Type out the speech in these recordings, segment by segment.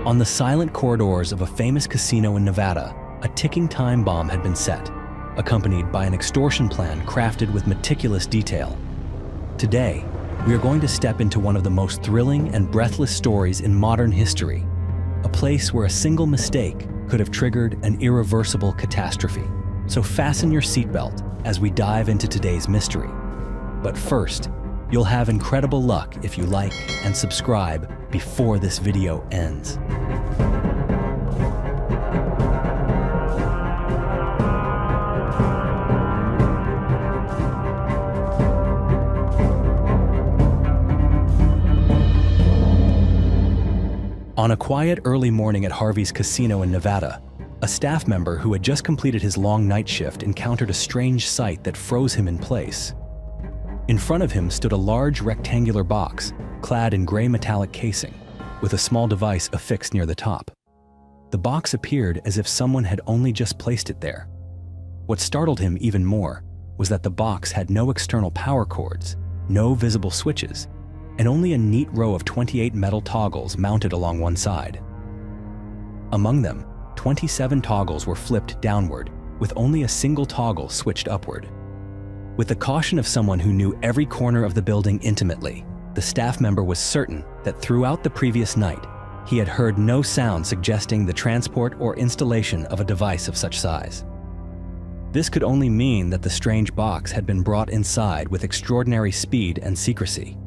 On the silent corridors of a famous casino in Nevada, a ticking time bomb had been set, accompanied by an extortion plan crafted with meticulous detail. Today, we are going to step into one of the most thrilling and breathless stories in modern history, a place where a single mistake could have triggered an irreversible catastrophe. So fasten your seatbelt as we dive into today's mystery. But first, you'll have incredible luck if you like and subscribe before this video ends. On a quiet early morning at Harvey's Casino in Nevada, a staff member who had just completed his long night shift encountered a strange sight that froze him in place. In front of him stood a large rectangular box, clad in gray metallic casing, with a small device affixed near the top. The box appeared as if someone had only just placed it there. What startled him even more was that the box had no external power cords, no visible switches, and only a neat row of 28 metal toggles mounted along one side. Among them, 27 toggles were flipped downward, with only a single toggle switched upward. With the caution of someone who knew every corner of the building intimately, the staff member was certain that throughout the previous night, he had heard no sound suggesting the transport or installation of a device of such size. This could only mean that the strange box had been brought inside with extraordinary speed and secrecy.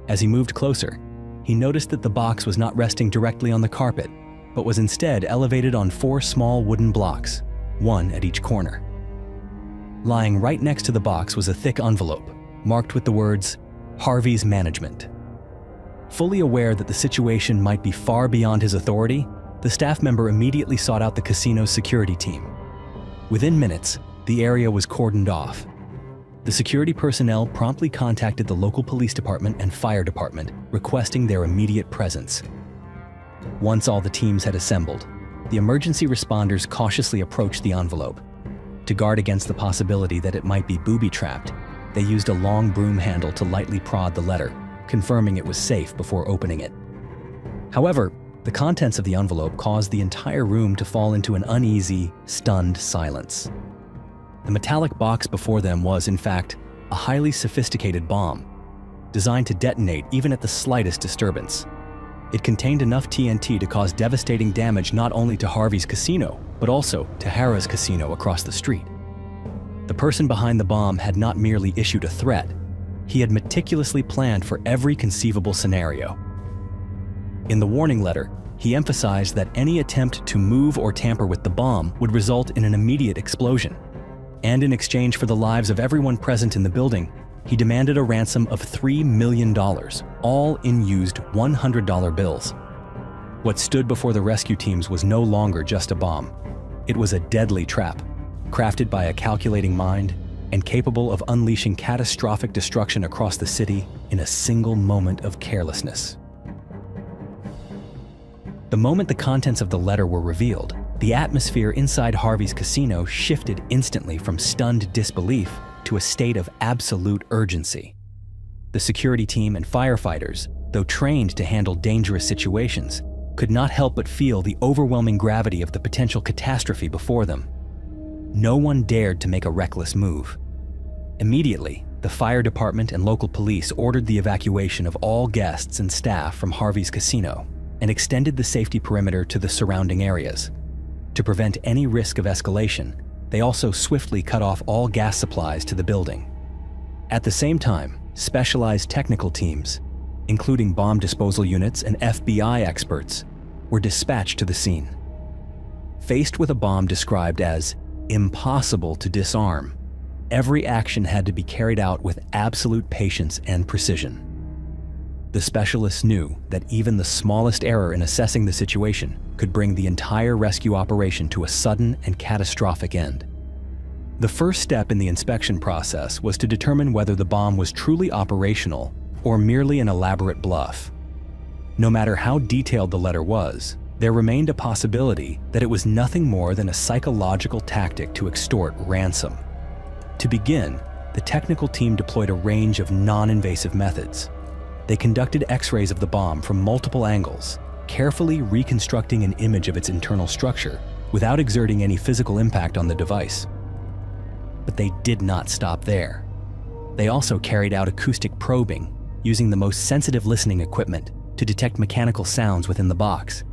As he moved closer, he noticed that the box was not resting directly on the carpet, but was instead elevated on 4 small wooden blocks, one at each corner. Lying right next to the box was a thick envelope, marked with the words, "Harvey's Management." Fully aware that the situation might be far beyond his authority, the staff member immediately sought out the casino's security team. Within minutes, the area was cordoned off. The security personnel promptly contacted the local police department and fire department, requesting their immediate presence. Once all the teams had assembled, the emergency responders cautiously approached the envelope. To guard against the possibility that it might be booby-trapped, they used a long broom handle to lightly prod the letter, confirming it was safe before opening it. However, the contents of the envelope caused the entire room to fall into an uneasy, stunned silence. The metallic box before them was, in fact, a highly sophisticated bomb, designed to detonate even at the slightest disturbance. It contained enough TNT to cause devastating damage not only to Harvey's Casino, but also to Harrah's Casino across the street. The person behind the bomb had not merely issued a threat, he had meticulously planned for every conceivable scenario. In the warning letter, he emphasized that any attempt to move or tamper with the bomb would result in an immediate explosion. And in exchange for the lives of everyone present in the building, he demanded a ransom of $3 million, all in used $100 bills. What stood before the rescue teams was no longer just a bomb. It was a deadly trap, crafted by a calculating mind and capable of unleashing catastrophic destruction across the city in a single moment of carelessness. The moment the contents of the letter were revealed, the atmosphere inside Harvey's Casino shifted instantly from stunned disbelief to a state of absolute urgency. The security team and firefighters, though trained to handle dangerous situations, could not help but feel the overwhelming gravity of the potential catastrophe before them. No one dared to make a reckless move. Immediately, the fire department and local police ordered the evacuation of all guests and staff from Harvey's Casino and extended the safety perimeter to the surrounding areas. To prevent any risk of escalation, they also swiftly cut off all gas supplies to the building. At the same time, specialized technical teams, including bomb disposal units and FBI experts, were dispatched to the scene. Faced with a bomb described as impossible to disarm, every action had to be carried out with absolute patience and precision. The specialists knew that even the smallest error in assessing the situation could bring the entire rescue operation to a sudden and catastrophic end. The first step in the inspection process was to determine whether the bomb was truly operational or merely an elaborate bluff. No matter how detailed the letter was, there remained a possibility that it was nothing more than a psychological tactic to extort ransom. To begin, the technical team deployed a range of non-invasive methods. They conducted X-rays of the bomb from multiple angles, carefully reconstructing an image of its internal structure without exerting any physical impact on the device. But they did not stop there. They also carried out acoustic probing, using the most sensitive listening equipment to detect mechanical sounds within the box.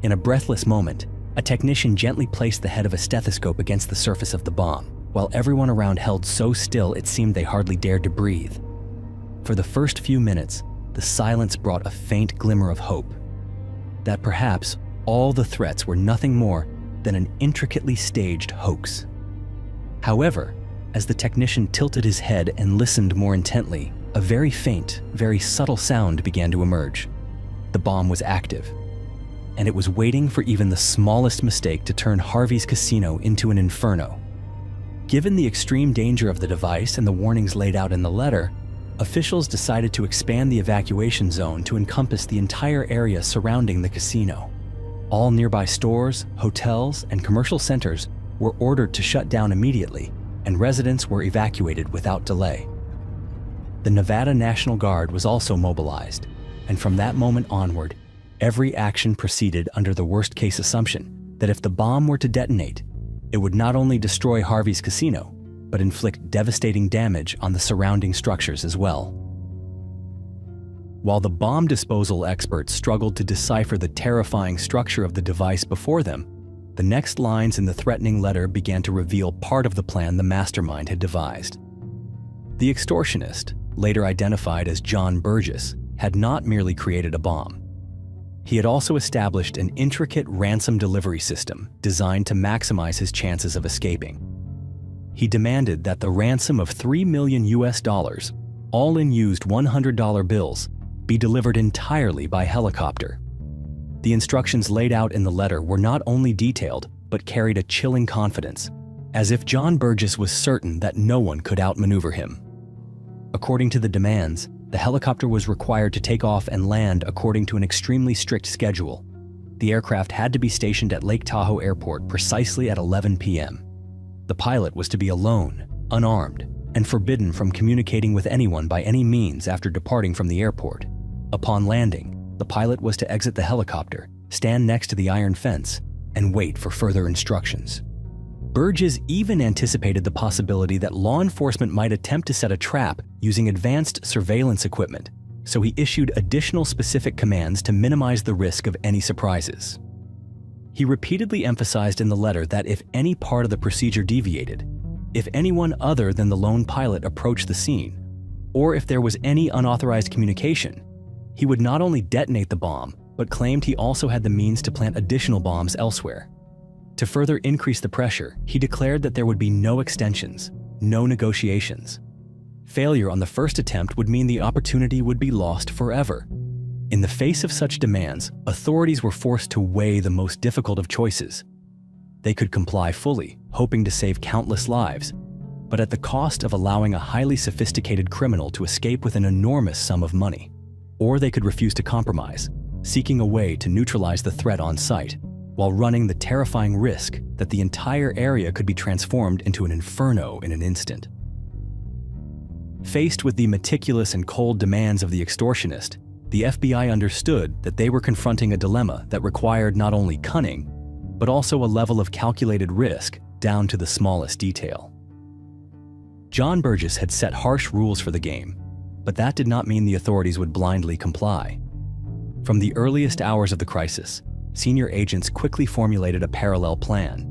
In a breathless moment, a technician gently placed the head of a stethoscope against the surface of the bomb, while everyone around held so still it seemed they hardly dared to breathe. For the first few minutes, the silence brought a faint glimmer of hope, that perhaps all the threats were nothing more than an intricately staged hoax. However, as the technician tilted his head and listened more intently, a very faint, very subtle sound began to emerge. The bomb was active, and it was waiting for even the smallest mistake to turn Harvey's casino into an inferno. Given the extreme danger of the device and the warnings laid out in the letter, officials decided to expand the evacuation zone to encompass the entire area surrounding the casino. All nearby stores, hotels, and commercial centers were ordered to shut down immediately, and residents were evacuated without delay. The Nevada National Guard was also mobilized, and from that moment onward, every action proceeded under the worst-case assumption that if the bomb were to detonate, it would not only destroy Harvey's casino, but inflict devastating damage on the surrounding structures as well. While the bomb disposal experts struggled to decipher the terrifying structure of the device before them, the next lines in the threatening letter began to reveal part of the plan the mastermind had devised. The extortionist, later identified as John Burgess, had not merely created a bomb. He had also established an intricate ransom delivery system designed to maximize his chances of escaping. He demanded that the ransom of $3 million, all in used $100 bills, be delivered entirely by helicopter. The instructions laid out in the letter were not only detailed, but carried a chilling confidence, as if John Burgess was certain that no one could outmaneuver him. According to the demands, the helicopter was required to take off and land according to an extremely strict schedule. The aircraft had to be stationed at Lake Tahoe Airport precisely at 11 p.m. The pilot was to be alone, unarmed, and forbidden from communicating with anyone by any means after departing from the airport. Upon landing, the pilot was to exit the helicopter, stand next to the iron fence, and wait for further instructions. Burgess even anticipated the possibility that law enforcement might attempt to set a trap using advanced surveillance equipment, so he issued additional specific commands to minimize the risk of any surprises. He repeatedly emphasized in the letter that if any part of the procedure deviated, if anyone other than the lone pilot approached the scene, or if there was any unauthorized communication, he would not only detonate the bomb, but claimed he also had the means to plant additional bombs elsewhere. To further increase the pressure, he declared that there would be no extensions, no negotiations. Failure on the first attempt would mean the opportunity would be lost forever. In the face of such demands, authorities were forced to weigh the most difficult of choices. They could comply fully, hoping to save countless lives, but at the cost of allowing a highly sophisticated criminal to escape with an enormous sum of money. Or they could refuse to compromise, seeking a way to neutralize the threat on site, while running the terrifying risk that the entire area could be transformed into an inferno in an instant. Faced with the meticulous and cold demands of the extortionist, the FBI understood that they were confronting a dilemma that required not only cunning, but also a level of calculated risk down to the smallest detail. John Burgess had set harsh rules for the game, but that did not mean the authorities would blindly comply. From the earliest hours of the crisis, senior agents quickly formulated a parallel plan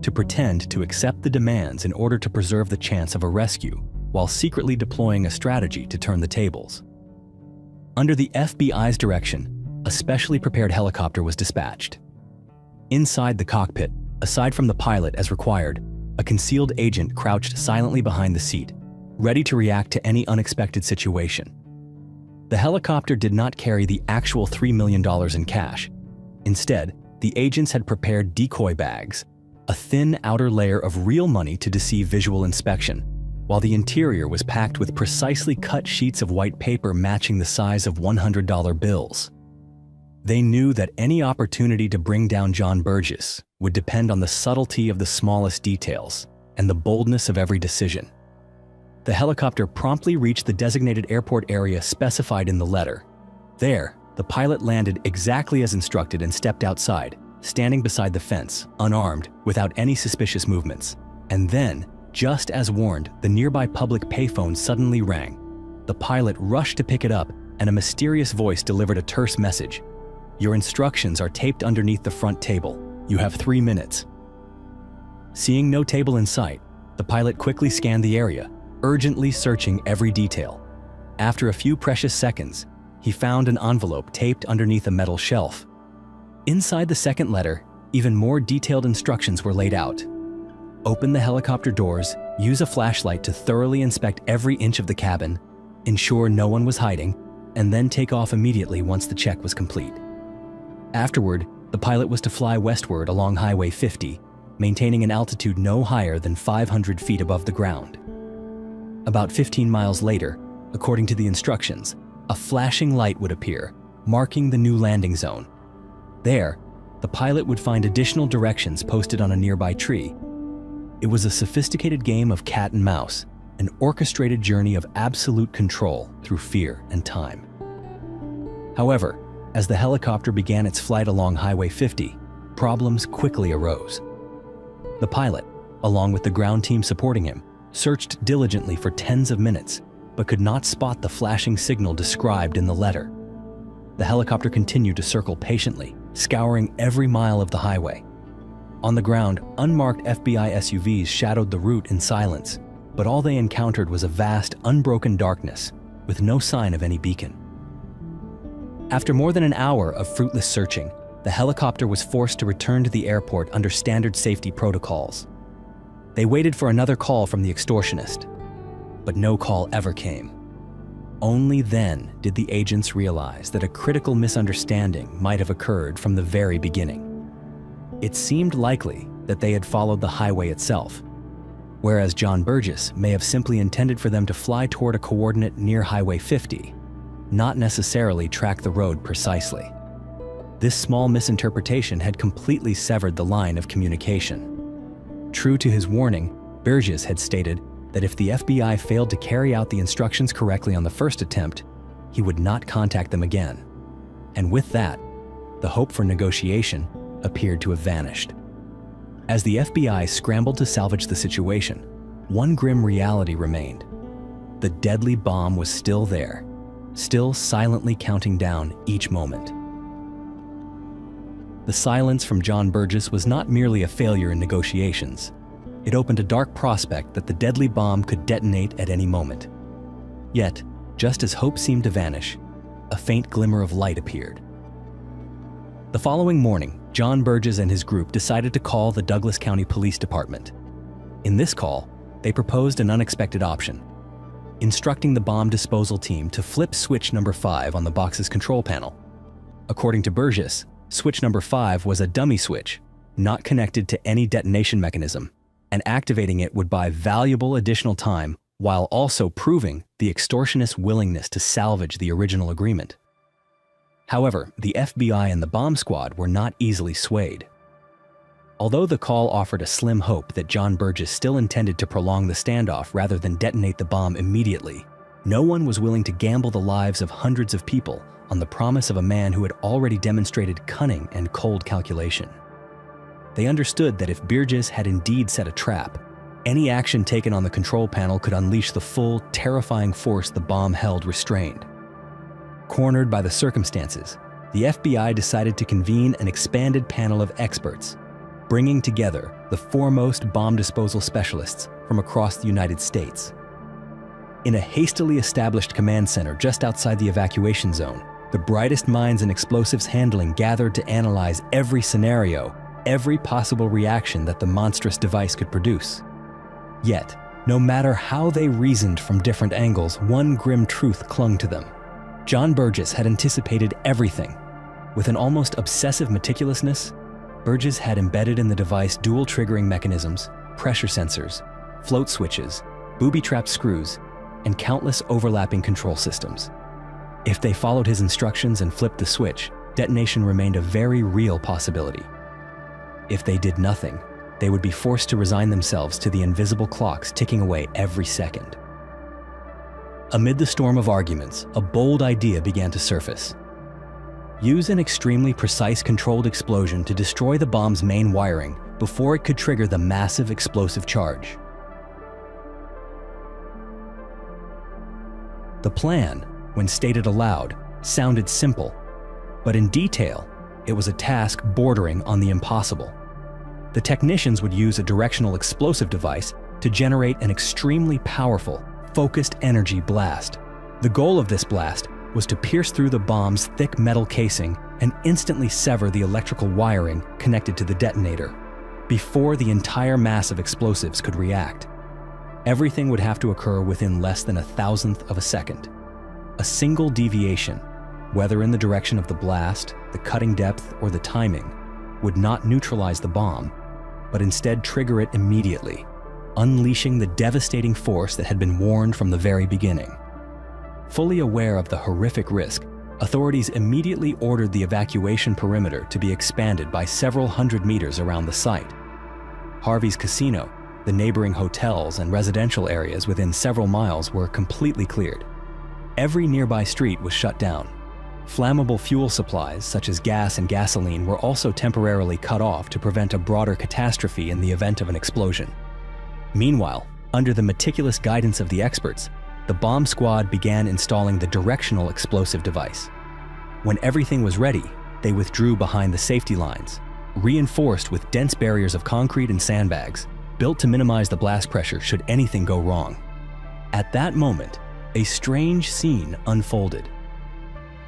to pretend to accept the demands in order to preserve the chance of a rescue, while secretly deploying a strategy to turn the tables. Under the FBI's direction, a specially prepared helicopter was dispatched. Inside the cockpit, aside from the pilot as required, a concealed agent crouched silently behind the seat, ready to react to any unexpected situation. The helicopter did not carry the actual $3 million in cash. Instead, the agents had prepared decoy bags, a thin outer layer of real money to deceive visual inspection, while the interior was packed with precisely cut sheets of white paper matching the size of $100 bills. They knew that any opportunity to bring down John Burgess would depend on the subtlety of the smallest details and the boldness of every decision. The helicopter promptly reached the designated airport area specified in the letter. There, The pilot landed exactly as instructed and stepped outside, standing beside the fence, unarmed, without any suspicious movements. And then, just as warned, the nearby public payphone suddenly rang. The pilot rushed to pick it up, and a mysterious voice delivered a terse message. "Your instructions are taped underneath the front table. You have 3 minutes." Seeing no table in sight, the pilot quickly scanned the area, urgently searching every detail. After a few precious seconds, he found an envelope taped underneath a metal shelf. Inside the second letter, even more detailed instructions were laid out. Open the helicopter doors, use a flashlight to thoroughly inspect every inch of the cabin, ensure no one was hiding, and then take off immediately once the check was complete. Afterward, the pilot was to fly westward along Highway 50, maintaining an altitude no higher than 500 feet above the ground. About 15 miles later, according to the instructions, a flashing light would appear, marking the new landing zone. There, the pilot would find additional directions posted on a nearby tree. It was a sophisticated game of cat and mouse, an orchestrated journey of absolute control through fear and time. However, as the helicopter began its flight along Highway 50, problems quickly arose. The pilot, along with the ground team supporting him, searched diligently for tens of minutes, but could not spot the flashing signal described in the letter. The helicopter continued to circle patiently, scouring every mile of the highway. On the ground, unmarked FBI SUVs shadowed the route in silence, but all they encountered was a vast, unbroken darkness, with no sign of any beacon. After more than an hour of fruitless searching, the helicopter was forced to return to the airport under standard safety protocols. They waited for another call from the extortionist, but no call ever came. Only then did the agents realize that a critical misunderstanding might have occurred from the very beginning. It seemed likely that they had followed the highway itself, whereas John Burgess may have simply intended for them to fly toward a coordinate near Highway 50, not necessarily track the road precisely. This small misinterpretation had completely severed the line of communication. True to his warning, Burgess had stated that if the FBI failed to carry out the instructions correctly on the first attempt, he would not contact them again. And with that, the hope for negotiation appeared to have vanished. As the FBI scrambled to salvage the situation, one grim reality remained. The deadly bomb was still there, still silently counting down each moment. The silence from John Burgess was not merely a failure in negotiations. It opened a dark prospect that the deadly bomb could detonate at any moment. Yet, just as hope seemed to vanish, a faint glimmer of light appeared. The following morning, John Burgess and his group decided to call the Douglas County Police Department. In this call, they proposed an unexpected option, instructing the bomb disposal team to flip switch number 5 on the box's control panel. According to Burgess, switch number 5 was a dummy switch, not connected to any detonation mechanism, and activating it would buy valuable additional time while also proving the extortionist's willingness to salvage the original agreement. However, the FBI and the bomb squad were not easily swayed. Although the call offered a slim hope that John Burgess still intended to prolong the standoff rather than detonate the bomb immediately, no one was willing to gamble the lives of hundreds of people on the promise of a man who had already demonstrated cunning and cold calculation. They understood that if Burgess had indeed set a trap, any action taken on the control panel could unleash the full, terrifying force the bomb held restrained. Cornered by the circumstances, the FBI decided to convene an expanded panel of experts, bringing together the foremost bomb disposal specialists from across the United States. In a hastily established command center just outside the evacuation zone, the brightest minds in explosives handling gathered to analyze every scenario, every possible reaction that the monstrous device could produce. Yet, no matter how they reasoned from different angles, one grim truth clung to them. John Burgess had anticipated everything. With an almost obsessive meticulousness, Burgess had embedded in the device dual triggering mechanisms, pressure sensors, float switches, booby-trap screws, and countless overlapping control systems. If they followed his instructions and flipped the switch, detonation remained a very real possibility. If they did nothing, they would be forced to resign themselves to the invisible clocks ticking away every second. Amid the storm of arguments, a bold idea began to surface. Use an extremely precise controlled explosion to destroy the bomb's main wiring before it could trigger the massive explosive charge. The plan, when stated aloud, sounded simple, but in detail, it was a task bordering on the impossible. The technicians would use a directional explosive device to generate an extremely powerful, focused energy blast. The goal of this blast was to pierce through the bomb's thick metal casing and instantly sever the electrical wiring connected to the detonator, before the entire mass of explosives could react. Everything would have to occur within less than 1,000th of a second. A single deviation, whether in the direction of the blast, the cutting depth, or the timing, would not neutralize the bomb, but instead trigger it immediately, unleashing the devastating force that had been warned from the very beginning. Fully aware of the horrific risk, authorities immediately ordered the evacuation perimeter to be expanded by several hundred meters around the site. Harvey's casino, the neighboring hotels and residential areas within several miles were completely cleared. Every nearby street was shut down. Flammable fuel supplies, such as gas and gasoline, were also temporarily cut off to prevent a broader catastrophe in the event of an explosion. Meanwhile, under the meticulous guidance of the experts, the bomb squad began installing the directional explosive device. When everything was ready, they withdrew behind the safety lines, reinforced with dense barriers of concrete and sandbags, built to minimize the blast pressure should anything go wrong. At that moment, a strange scene unfolded.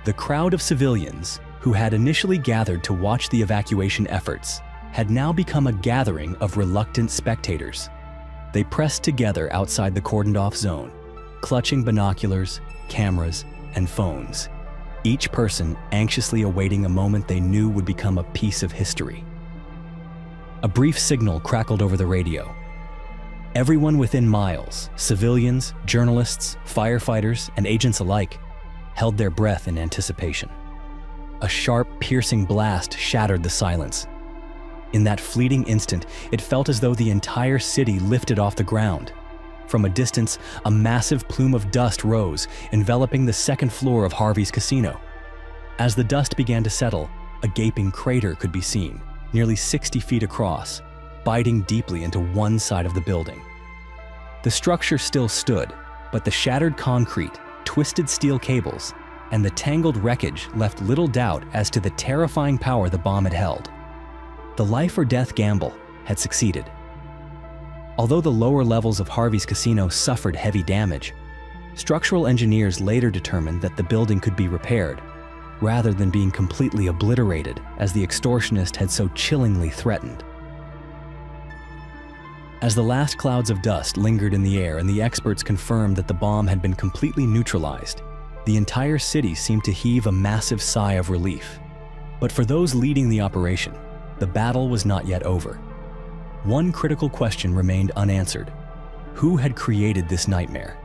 The crowd of civilians, who had initially gathered to watch the evacuation efforts, had now become a gathering of reluctant spectators. They pressed together outside the cordoned-off zone, clutching binoculars, cameras, and phones, each person anxiously awaiting a moment they knew would become a piece of history. A brief signal crackled over the radio. Everyone within miles, civilians, journalists, firefighters, and agents alike, held their breath in anticipation. A sharp, piercing blast shattered the silence. In that fleeting instant, it felt as though the entire city lifted off the ground. From a distance, a massive plume of dust rose, enveloping the second floor of Harvey's casino. As the dust began to settle, a gaping crater could be seen, nearly 60 feet across, biting deeply into one side of the building. The structure still stood, but the shattered concrete, twisted steel cables, and the tangled wreckage left little doubt as to the terrifying power the bomb had held. The life or death gamble had succeeded. Although the lower levels of Harvey's casino suffered heavy damage, structural engineers later determined that the building could be repaired, rather than being completely obliterated as the extortionist had so chillingly threatened. As the last clouds of dust lingered in the air and the experts confirmed that the bomb had been completely neutralized, the entire city seemed to heave a massive sigh of relief. But for those leading the operation, the battle was not yet over. One critical question remained unanswered: who had created this nightmare?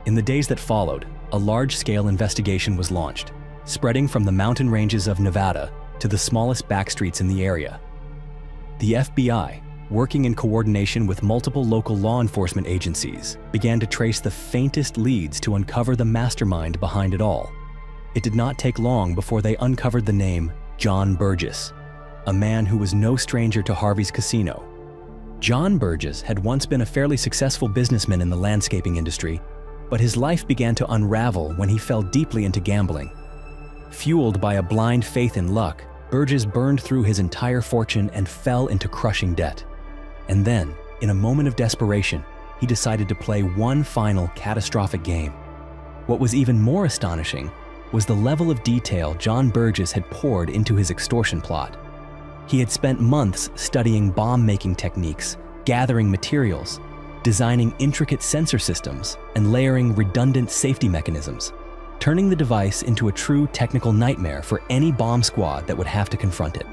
In the days that followed, a large-scale investigation was launched, spreading from the mountain ranges of Nevada to the smallest backstreets in the area. The FBI, working in coordination with multiple local law enforcement agencies, began to trace the faintest leads to uncover the mastermind behind it all. It did not take long before they uncovered the name John Burgess, a man who was no stranger to Harvey's casino. John Burgess had once been a fairly successful businessman in the landscaping industry, but his life began to unravel when he fell deeply into gambling. Fueled by a blind faith in luck, Burgess burned through his entire fortune and fell into crushing debt. And then, in a moment of desperation, he decided to play one final catastrophic game. What was even more astonishing was the level of detail John Burgess had poured into his extortion plot. He had spent months studying bomb-making techniques, gathering materials, designing intricate sensor systems, and layering redundant safety mechanisms, turning the device into a true technical nightmare for any bomb squad that would have to confront it.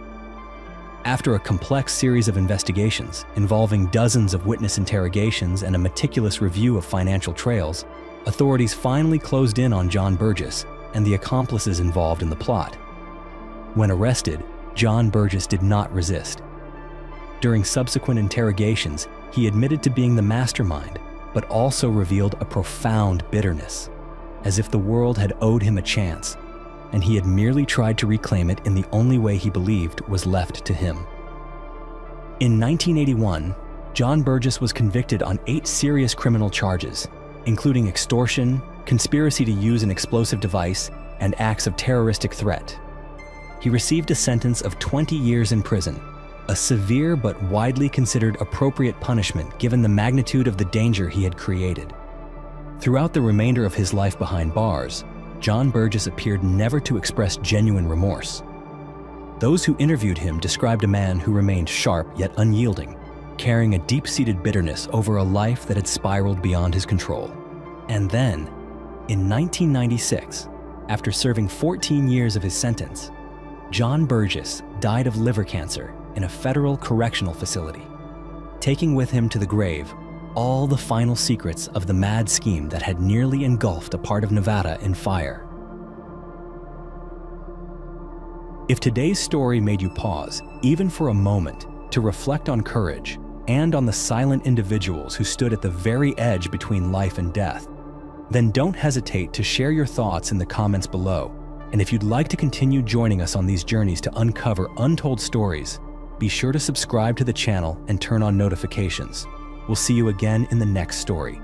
After a complex series of investigations involving dozens of witness interrogations and a meticulous review of financial trails, authorities finally closed in on John Burgess and the accomplices involved in the plot. When arrested, John Burgess did not resist. During subsequent interrogations, he admitted to being the mastermind, but also revealed a profound bitterness, as if the world had owed him a chance, and he had merely tried to reclaim it in the only way he believed was left to him. In 1981, John Burgess was convicted on 8 serious criminal charges, including extortion, conspiracy to use an explosive device, and acts of terroristic threat. He received a sentence of 20 years in prison, a severe but widely considered appropriate punishment given the magnitude of the danger he had created. Throughout the remainder of his life behind bars, John Burgess appeared never to express genuine remorse. Those who interviewed him described a man who remained sharp yet unyielding, carrying a deep-seated bitterness over a life that had spiraled beyond his control. And then, in 1996, after serving 14 years of his sentence, John Burgess died of liver cancer in a federal correctional facility, taking with him to the grave all the final secrets of the mad scheme that had nearly engulfed a part of Nevada in fire. If today's story made you pause, even for a moment, to reflect on courage and on the silent individuals who stood at the very edge between life and death, then don't hesitate to share your thoughts in the comments below. And if you'd like to continue joining us on these journeys to uncover untold stories, be sure to subscribe to the channel and turn on notifications. We'll see you again in the next story.